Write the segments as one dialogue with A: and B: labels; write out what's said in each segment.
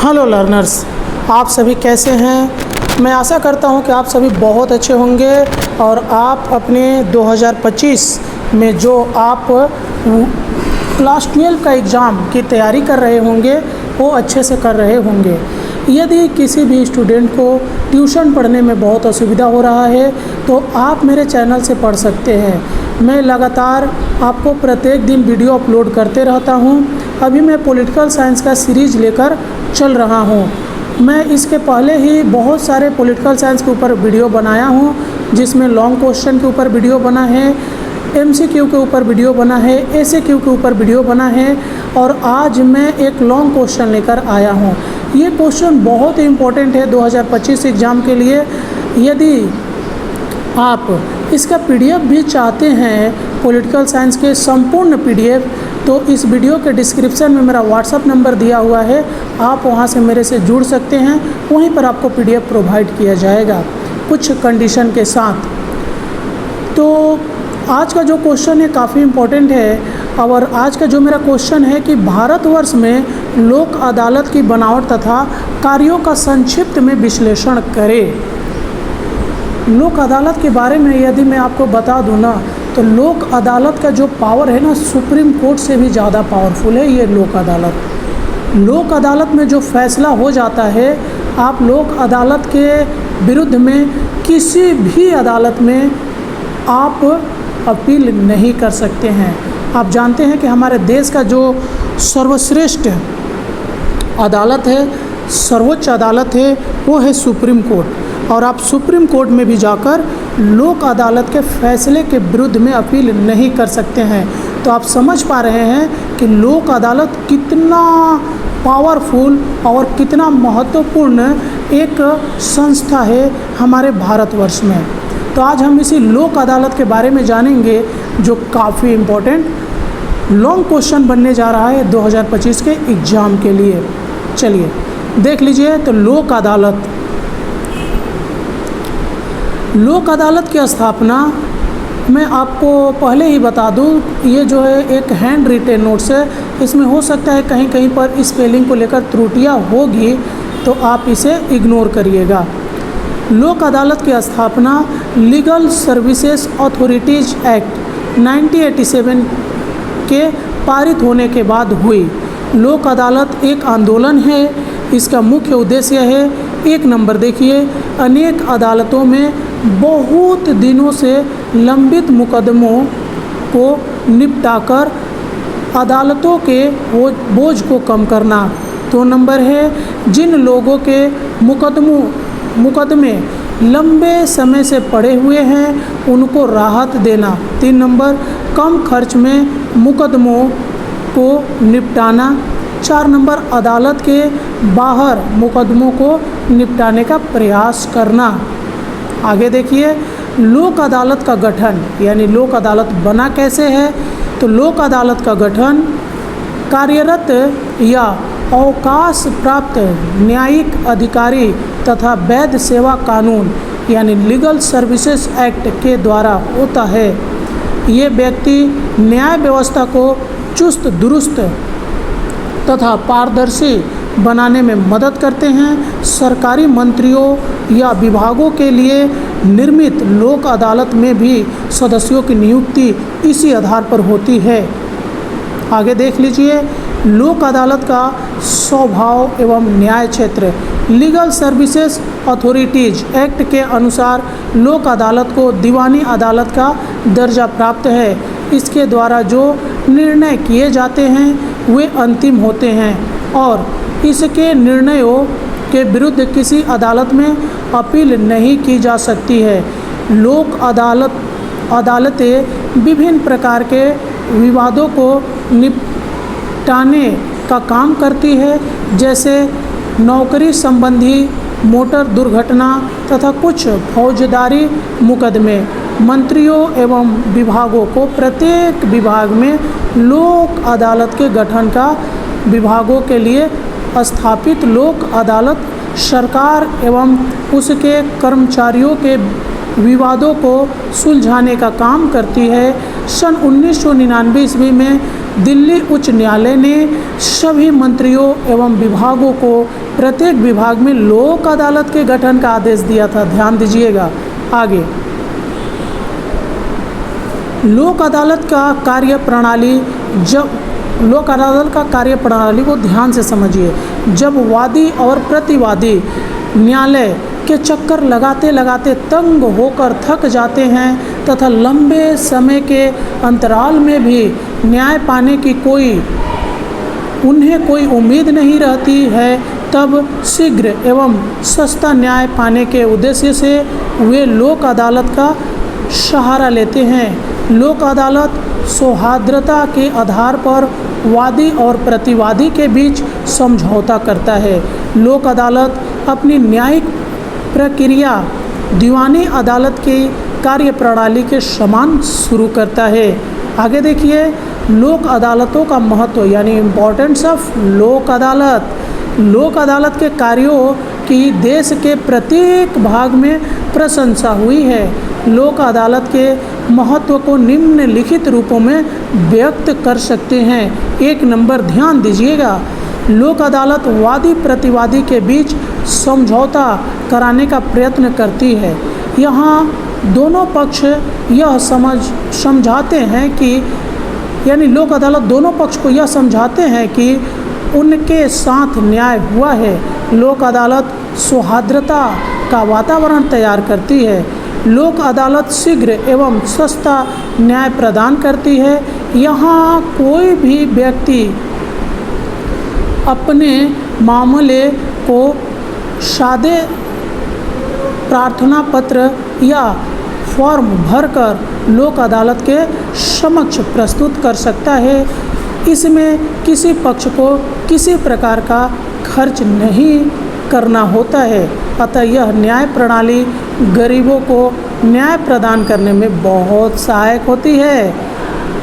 A: Hello learners, आप सभी कैसे हैं। मैं आशा करता हूं कि आप सभी बहुत अच्छे होंगे और आप अपने 2025 में जो आप क्लास 12 का एग्ज़ाम की तैयारी कर रहे होंगे वो अच्छे से कर रहे होंगे। यदि किसी भी स्टूडेंट को ट्यूशन पढ़ने में बहुत असुविधा हो रहा है तो आप मेरे चैनल से पढ़ सकते हैं। मैं लगातार आपको प्रत्येक दिन वीडियो अपलोड करते रहता हूं। अभी मैं पॉलिटिकल साइंस का सीरीज़ लेकर चल रहा हूं। मैं इसके पहले ही बहुत सारे पॉलिटिकल साइंस के ऊपर वीडियो बनाया हूं, जिसमें लॉन्ग क्वेश्चन के ऊपर वीडियो बना है, MCQ के ऊपर वीडियो बना है, ACQ के ऊपर वीडियो बना है और आज मैं एक लॉन्ग क्वेश्चन लेकर आया हूं। ये क्वेश्चन बहुत ही इम्पोर्टेंट है 2025 एग्ज़ाम के लिए। यदि आप इसका PDF भी चाहते हैं, पॉलिटिकल साइंस के संपूर्ण PDF, तो इस वीडियो के डिस्क्रिप्शन में मेरा WhatsApp नंबर दिया हुआ है, आप वहां से मेरे से जुड़ सकते हैं। वहीं पर आपको PDF प्रोवाइड किया जाएगा कुछ कंडीशन के साथ। तो आज का जो क्वेश्चन है काफ़ी इम्पोर्टेंट है और आज का जो मेरा क्वेश्चन है कि भारतवर्ष में लोक अदालत की बनावट तथा कार्यों का संक्षिप्त में विश्लेषण करें। लोक अदालत के बारे में यदि मैं आपको बता दूं ना, तो लोक अदालत का जो पावर है ना, सुप्रीम कोर्ट से भी ज़्यादा पावरफुल है ये लोक अदालत। लोक अदालत में जो फैसला हो जाता है, आप लोक अदालत के विरुद्ध में किसी भी अदालत में आप अपील नहीं कर सकते हैं। आप जानते हैं कि हमारे देश का जो सर्वश्रेष्ठ अदालत है, सर्वोच्च अदालत है, वो है सुप्रीम कोर्ट। और आप सुप्रीम कोर्ट में भी जाकर लोक अदालत के फैसले के विरुद्ध में अपील नहीं कर सकते हैं। तो आप समझ पा रहे हैं कि लोक अदालत कितना पावरफुल और कितना महत्वपूर्ण एक संस्था है हमारे भारतवर्ष में। तो आज हम इसी लोक अदालत के बारे में जानेंगे, जो काफ़ी इम्पोर्टेंट लॉन्ग क्वेश्चन बनने जा रहा है 2025 के एग्ज़ाम के लिए। चलिए देख लीजिए। तो लोक अदालत की स्थापना मैं आपको पहले ही बता दूं, ये जो है एक हैंड रिटेन नोट्स है, इसमें हो सकता है कहीं कहीं पर स्पेलिंग को लेकर त्रुटियां होगी, तो आप इसे इग्नोर करिएगा। लोक अदालत की स्थापना लीगल सर्विसेज अथॉरिटीज़ एक्ट 1987 के पारित होने के बाद हुई। लोक अदालत एक आंदोलन है। इसका मुख्य उद्देश्य है, एक नंबर देखिए, अनेक अदालतों में बहुत दिनों से लंबित मुकदमों को निपटाकर अदालतों के बोझ को कम करना। 2 नंबर है, जिन लोगों के मुकदमे लंबे समय से पड़े हुए हैं उनको राहत देना। 3 नंबर, कम खर्च में मुकदमों को निपटाना। 4 नंबर, अदालत के बाहर मुकदमों को निपटाने का प्रयास करना। आगे देखिए, लोक अदालत का गठन, यानी लोक अदालत बना कैसे है। तो लोक अदालत का गठन कार्यरत या अवकाश प्राप्त न्यायिक अधिकारी तथा वैध सेवा कानून यानी लीगल सर्विसेज एक्ट के द्वारा होता है। ये व्यक्ति न्याय व्यवस्था को चुस्त दुरुस्त तथा पारदर्शी बनाने में मदद करते हैं। सरकारी मंत्रियों या विभागों के लिए निर्मित लोक अदालत में भी सदस्यों की नियुक्ति इसी आधार पर होती है। आगे देख लीजिए, लोक अदालत का स्वभाव एवं न्याय क्षेत्र। लीगल सर्विसेज अथॉरिटीज़ एक्ट के अनुसार लोक अदालत को दीवानी अदालत का दर्जा प्राप्त है। इसके द्वारा जो निर्णय किए जाते हैं वे अंतिम होते हैं और इसके निर्णयों के विरुद्ध किसी अदालत में अपील नहीं की जा सकती है। लोक अदालतें विभिन्न प्रकार के विवादों को निपटाने का काम करती है, जैसे नौकरी संबंधी, मोटर दुर्घटना तथा कुछ फौजदारी मुकदमे। मंत्रियों एवं विभागों को प्रत्येक विभाग में लोक अदालत के गठन का विभागों के लिए स्थापित लोक अदालत सरकार एवं उसके कर्मचारियों के विवादों को सुलझाने का काम करती है। सन 1999 ईस्वी में दिल्ली उच्च न्यायालय ने सभी मंत्रियों एवं विभागों को प्रत्येक विभाग में लोक अदालत के गठन का आदेश दिया था। ध्यान दीजिएगा। आगे लोक अदालत का कार्यप्रणाली लोक अदालत का कार्यप्रणाली को ध्यान से समझिए। जब वादी और प्रतिवादी न्यायालय के चक्कर लगाते लगाते तंग होकर थक जाते हैं तथा लंबे समय के अंतराल में भी न्याय पाने की उन्हें कोई उम्मीद नहीं रहती है, तब शीघ्र एवं सस्ता न्याय पाने के उद्देश्य से वे लोक अदालत का सहारा लेते हैं। लोक अदालत सौहार्द्रता के आधार पर वादी और प्रतिवादी के बीच समझौता करता है। लोक अदालत अपनी न्यायिक प्रक्रिया दीवानी अदालत की कार्यप्रणाली के समान शुरू करता है। आगे देखिए लोक अदालतों का महत्व यानी इम्पोर्टेंस ऑफ लोक अदालत। लोक अदालत के कार्यों की देश के प्रत्येक भाग में प्रशंसा हुई है। लोक अदालत के महत्व को निम्नलिखित रूपों में व्यक्त कर सकते हैं। 1 नंबर ध्यान दीजिएगा, लोक अदालत वादी प्रतिवादी के बीच समझौता कराने का प्रयत्न करती है। यहाँ दोनों पक्ष यह समझाते हैं कि यानी लोक अदालत दोनों पक्ष को यह समझाते हैं कि उनके साथ न्याय हुआ है। लोक अदालत सौहार्द्रता का वातावरण तैयार करती है। लोक अदालत शीघ्र एवं सस्ता न्याय प्रदान करती है। यहाँ कोई भी व्यक्ति अपने मामले को सादे प्रार्थना पत्र या फॉर्म भरकर लोक अदालत के समक्ष प्रस्तुत कर सकता है। इसमें किसी पक्ष को किसी प्रकार का खर्च नहीं करना होता है, अतः यह न्याय प्रणाली गरीबों को न्याय प्रदान करने में बहुत सहायक होती है।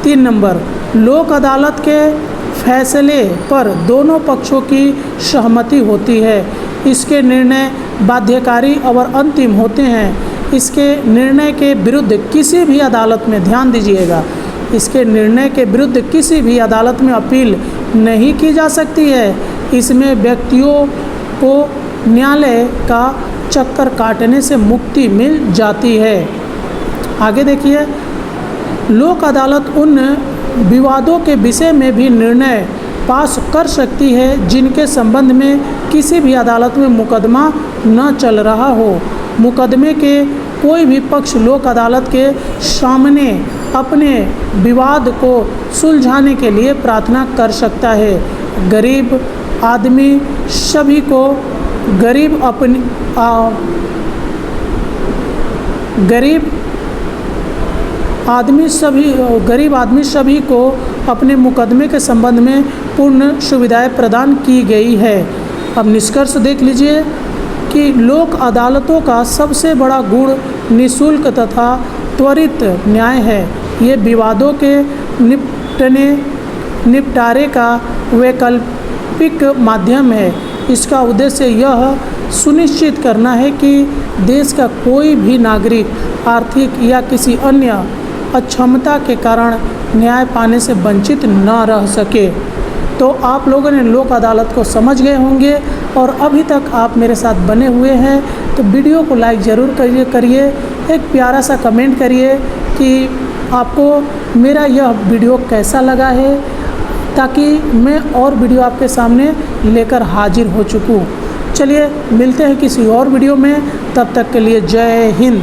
A: 3 नंबर लोक अदालत के फैसले पर दोनों पक्षों की सहमति होती है। इसके निर्णय बाध्यकारी और अंतिम होते हैं। इसके निर्णय के विरुद्ध किसी भी अदालत में ध्यान दीजिएगा, इसके निर्णय के विरुद्ध किसी भी अदालत में अपील नहीं की जा सकती है। इसमें व्यक्तियों को न्यायालय का चक्कर काटने से मुक्ति मिल जाती है। आगे देखिए लोक अदालत उन विवादों के विषय में भी निर्णय पास कर सकती है जिनके संबंध में किसी भी अदालत में मुकदमा न चल रहा हो। मुकदमे के कोई भी पक्ष लोक अदालत के सामने अपने विवाद को सुलझाने के लिए प्रार्थना कर सकता है। गरीब आदमी सभी को गरीब आदमी सभी को अपने मुकदमे के संबंध में पूर्ण सुविधाएं प्रदान की गई है। अब निष्कर्ष देख लीजिए कि लोक अदालतों का सबसे बड़ा गुण निःशुल्क तथा त्वरित न्याय है। ये विवादों के निपटारे का वैकल्पिक माध्यम है। इसका उद्देश्य यह सुनिश्चित करना है कि देश का कोई भी नागरिक आर्थिक या किसी अन्य अक्षमता के कारण न्याय पाने से वंचित न रह सके। तो आप लोगों ने लोक अदालत को समझ गए होंगे और अभी तक आप मेरे साथ बने हुए हैं तो वीडियो को लाइक ज़रूर करिए। एक प्यारा सा कमेंट करिए कि आपको मेरा यह वीडियो कैसा लगा है, ताकि मैं और वीडियो आपके सामने लेकर हाजिर हो चुकूँ। चलिए मिलते हैं किसी और वीडियो में, तब तक के लिए जय हिंद।